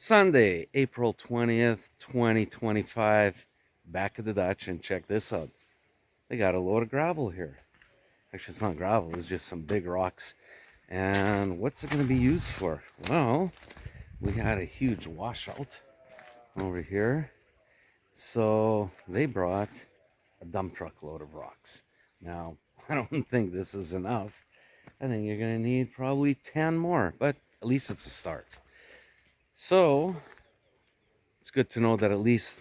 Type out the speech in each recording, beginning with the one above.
Sunday, April 20th, 2025. Back at the Dutch, and check this out. They got a load of gravel here. Actually, it's not gravel, it's just some big rocks. And what's it going to be used for? Well, we had a huge washout over here. So they brought a dump truck load of rocks. Now, I don't think this is enough. I think you're going to need probably 10 more, but at least it's a start. So it's good to know that at least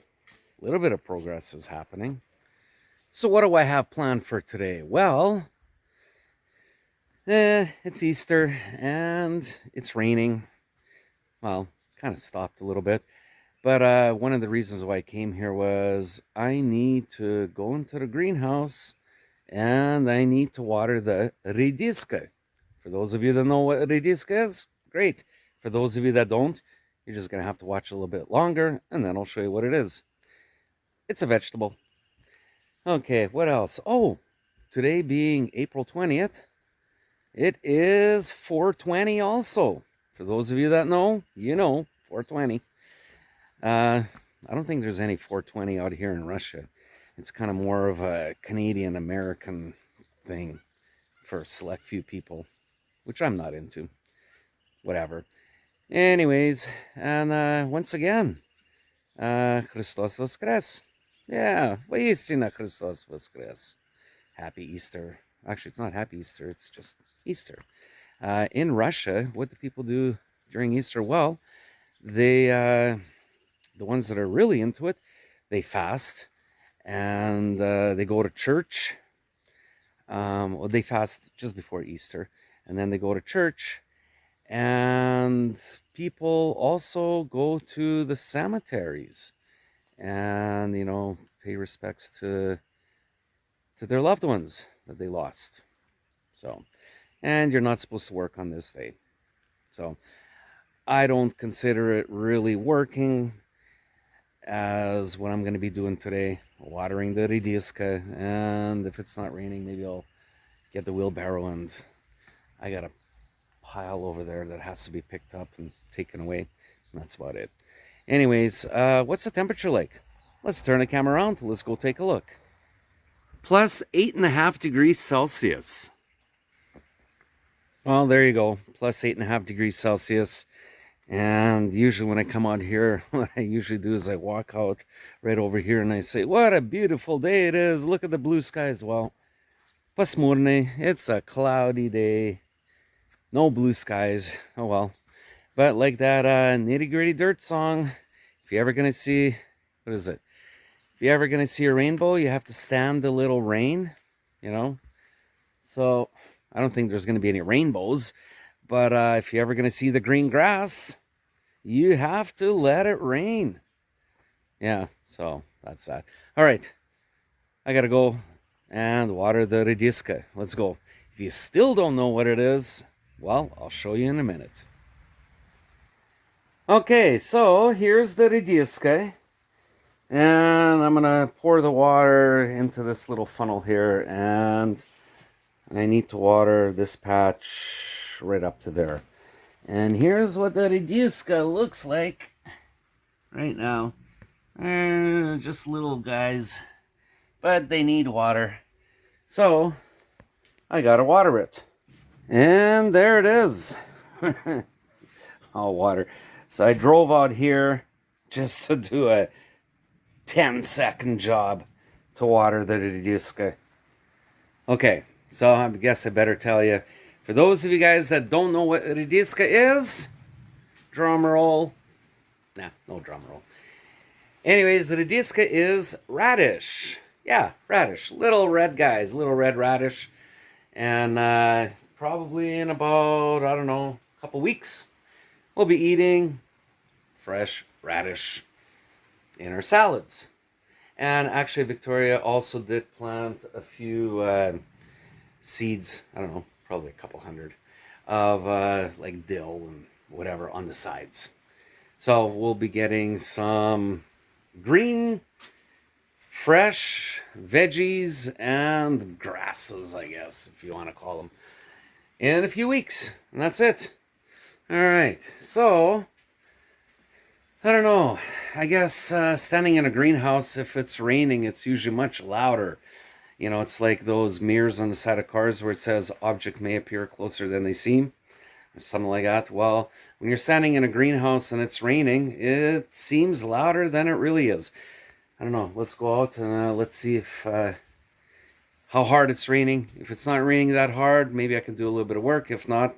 a little bit of progress is happening. So what do I have planned for today? Well, it's Easter and it's raining. Well, kind of stopped a little bit. But one of the reasons why I came here was I need to go into the greenhouse and I need to water the rediska. For those of you that know what rediska is, great. For those of you that don't, you're just going to have to watch a little bit longer and then I'll show you what it is. It's a vegetable. Okay, what else? Oh, today being April 20th, it is 420 also. For those of you that know, you know, 420. I don't think there's any 420 out here in Russia. It's kind of more of a Canadian-American thing for a select few people, which I'm not into. Whatever. Anyways, and once again, Christos Voskres. Yeah, воистина Christos Voskres. Happy Easter. Actually, it's not Happy Easter, it's just Easter. In Russia, what do people do during Easter? Well, the ones that are really into it, they fast and they go to church. Well, they fast just before Easter, and then they go to church. And people also go to the cemeteries and, pay respects to their loved ones that they lost. So, and you're not supposed to work on this day. So, I don't consider it really working as what I'm going to be doing today, watering the rediska. And if it's not raining, maybe I'll get the wheelbarrow, and I got a pile over there that has to be picked up and taken away. And that's about it. Anyways, what's the temperature like? Let's turn the camera around. Let's go take a look. Plus 8.5 degrees Celsius. Well, there you go. Plus 8.5 degrees Celsius. And usually when I come out here, what I usually do is I walk out right over here and I say, what a beautiful day it is. Look at the blue skies. Well, pasmurny. It's a cloudy day. No blue skies. Oh well. But like that nitty gritty dirt song, if you're ever going to see, what is it? If you're ever going to see a rainbow, you have to stand a little rain, So I don't think there's going to be any rainbows. But if you're ever going to see the green grass, you have to let it rain. Yeah, so that's that. All right, I got to go and water the rediska. Let's go. If you still don't know what it is, well, I'll show you in a minute. Okay, so here's the rediska. And I'm going to pour the water into this little funnel here. And I need to water this patch right up to there. And here's what the rediska looks like right now. Just little guys, but they need water. So I gotta water it. And there it is. All water. So I drove out here just to do a 10-second job to water the rediska. Okay, so I guess I better tell you, for those of you guys that don't know what rediska is, drum roll. Nah, no drum roll. Anyways, the rediska is radish. Yeah, radish. Little red guys, little red radish. And probably in about, I don't know, a couple weeks, we'll be eating fresh radish in our salads. And actually, Victoria also did plant a few seeds, I don't know, probably a couple hundred, of like dill and whatever on the sides. So we'll be getting some green, fresh veggies and grasses, I guess, if you want to call them, in a few weeks. And that's it. All right, so I don't know. I guess standing in a greenhouse, if it's raining, it's usually much louder. You know, it's like those mirrors on the side of cars where it says object may appear closer than they seem, or something like that. Well, when you're standing in a greenhouse and it's raining, it seems louder than it really is. I don't know. Let's go out and let's see if how hard it's raining. If it's not raining that hard, maybe I can do a little bit of work. If not,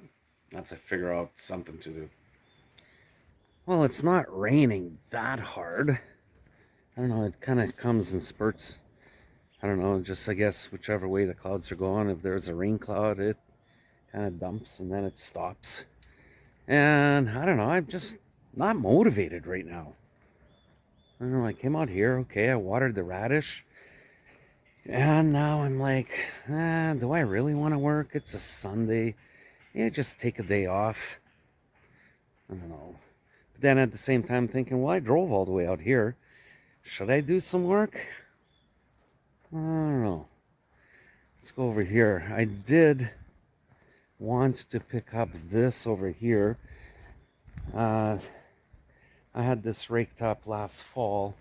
I have to figure out something to do. Well, it's not raining that hard. I don't know. It kind of comes in spurts. I don't know. Just I guess whichever way the clouds are going. If there's a rain cloud, it kind of dumps and then it stops. And I don't know. I'm just not motivated right now. I don't know. I came out here. Okay, I watered the radish. And now I'm like, do I really want to work? It's a Sunday. Yeah, just take a day off. I don't know. But then at the same time thinking, well, I drove all the way out here. Should I do some work? I don't know. Let's go over here. I did want to pick up this over here. I had this raked up last fall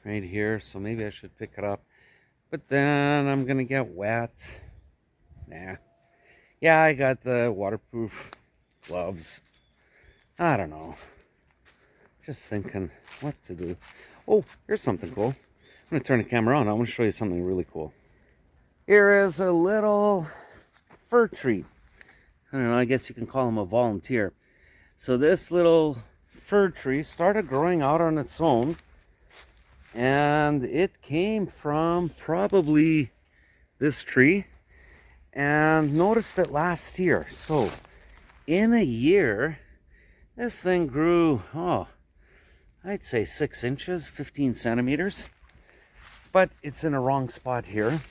right here, so maybe I should pick it up. But then I'm gonna get wet. Nah. Yeah, I got the waterproof gloves. I don't know. Just thinking what to do. Oh, here's something cool. I'm gonna turn the camera on. I want to show you something really cool. Here is a little fir tree. I don't know, I guess you can call him a volunteer. So this little fir tree started growing out on its own. And it came from probably this tree, and noticed it last year. So in a year, this thing grew, I'd say 6 inches, 15 centimeters. But it's in a wrong spot here.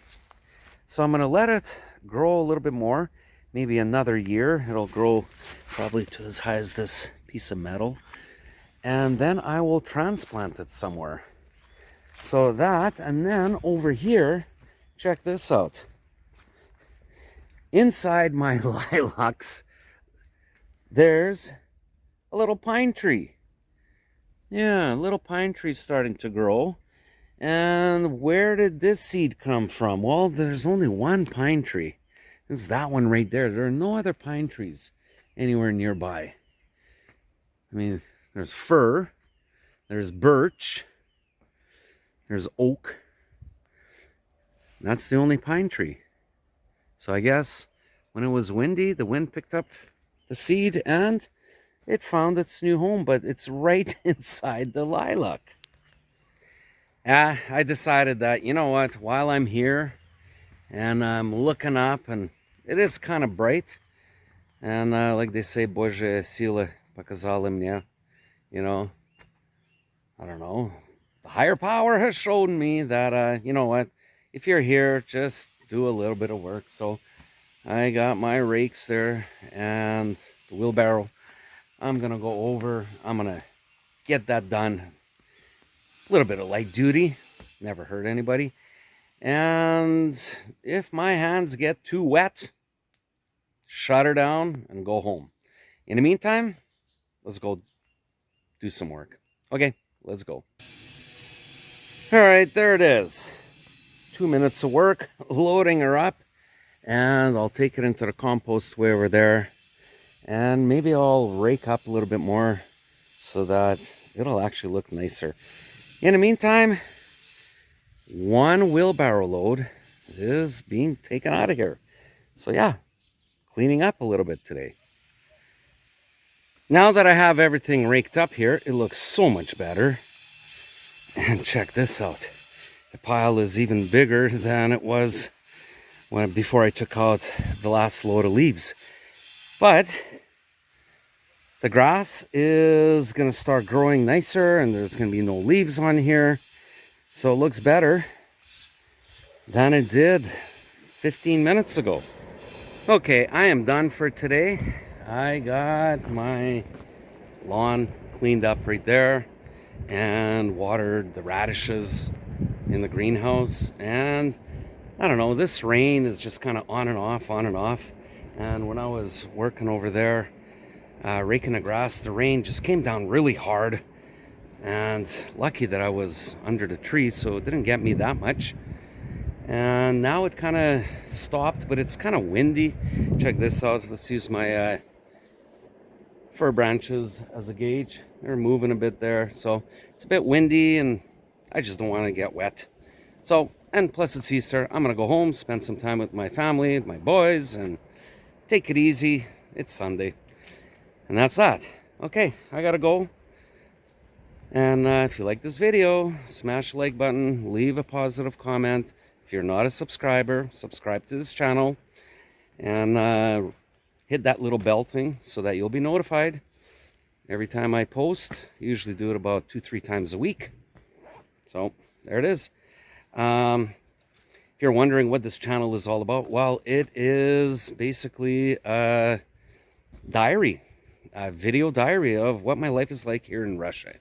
So I'm going to let it grow a little bit more, maybe another year. It'll grow probably to as high as this piece of metal. And then I will transplant it somewhere. So that, and then over here, check this out. Inside my lilacs, there's a little pine tree. Yeah, a little pine tree starting to grow. And where did this seed come from? Well, there's only one pine tree. It's that one right there. There are no other pine trees anywhere nearby. I mean, there's fir, there's birch, there's oak. That's the only pine tree. So I guess when it was windy, the wind picked up the seed and it found its new home, but it's right inside the lilac. I decided that, you know what, while I'm here and I'm looking up and it is kind of bright, and like they say, Божья сила показала мне, you know, I don't know, the higher power has shown me that, you know what, if you're here, just do a little bit of work. So I got my rakes there and the wheelbarrow. I'm going to go over, I'm going to get that done. A little bit of light duty, never hurt anybody. And if my hands get too wet, shut her down and go home. In the meantime, let's go do some work. Okay, let's go. All right, there it is. 2 minutes of work, loading her up, and I'll take it into the compost way over there, and maybe I'll rake up a little bit more so that it'll actually look nicer. In the meantime, one wheelbarrow load is being taken out of here. So yeah, cleaning up a little bit today. Now that I have everything raked up here, it looks so much better. And check this out. The pile is even bigger than it was before I took out the last load of leaves. But the grass is going to start growing nicer and there's going to be no leaves on here. So it looks better than it did 15 minutes ago. Okay, I am done for today. I got my lawn cleaned up right there and watered the radishes in the greenhouse. And I don't know, this rain is just kind of on and off, on and off. And when I was working over there, raking the grass, the rain just came down really hard. And lucky that I was under the tree, so it didn't get me that much. And now it kind of stopped, but it's kind of windy. Check this out. Let's use my fir branches as a gauge. They're moving a bit there, so it's a bit windy, and I just don't want to get wet. So, and plus it's Easter, I'm gonna go home, spend some time with my family, my boys, and take it easy. It's Sunday, and that's that. Okay, I gotta go. And if you like this video, smash the like button, leave a positive comment. If you're not a subscriber, subscribe to this channel, and hit that little bell thing so that you'll be notified every time I post. I usually do it about 2-3 times a week. So there it is. If you're wondering what this channel is all about, well, it is basically a diary, a video diary of what my life is like here in Russia.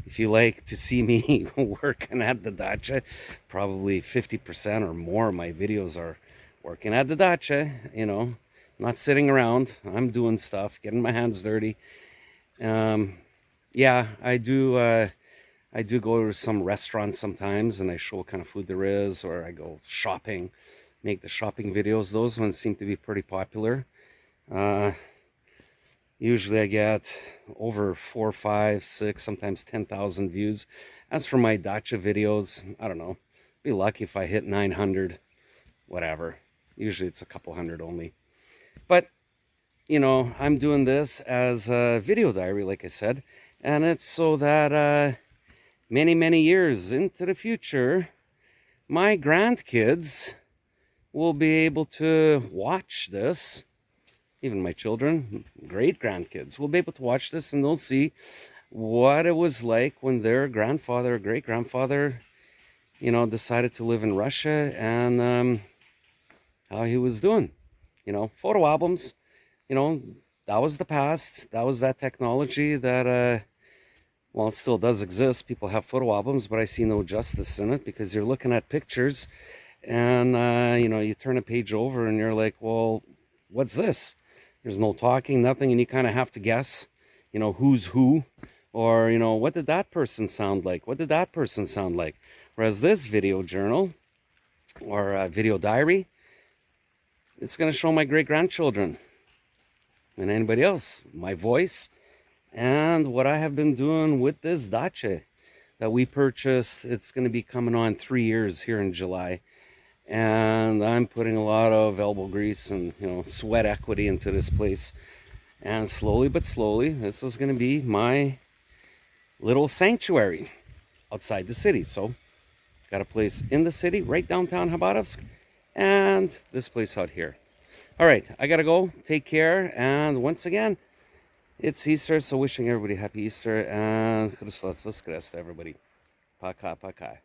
If you like to see me working at the dacha, probably 50% or more of my videos are working at the dacha, you know, not sitting around. I'm doing stuff, getting my hands dirty. Yeah, I do go to some restaurants sometimes, and I show what kind of food there is, or I go shopping, make the shopping videos. Those ones seem to be pretty popular. Usually I get over 4, 5, 6, sometimes 10,000 views. As for my dacha videos, I don't know. Be lucky if I hit 900, whatever. Usually it's a couple hundred only. But, you know, I'm doing this as a video diary, like I said. And it's so that many, many years into the future, my grandkids will be able to watch this. Even my children, great-grandkids, will be able to watch this, and they'll see what it was like when their grandfather or great-grandfather, you know, decided to live in Russia, and how he was doing. You know, photo albums, you know, that was the past. That was that technology that, well, it still does exist. People have photo albums, but I see no justice in it, because you're looking at pictures, and, you know, you turn a page over, and you're like, well, what's this? There's no talking, nothing, and you kind of have to guess, you know, who's who, or, you know, what did that person sound like? What did that person sound like? Whereas this video journal, or video diary, it's going to show my great-grandchildren and anybody else my voice and what I have been doing with this dacha that we purchased. It's going to be coming on 3 years here in July. And I'm putting a lot of elbow grease and, you know, sweat equity into this place. And slowly but slowly, this is going to be my little sanctuary outside the city. So, got a place in the city, right downtown Khabarovsk, and this place out here. All right, I got to go. Take care. And once again, it's Easter, so wishing everybody happy Easter. And Христос Воскрес to everybody. Пока-пока.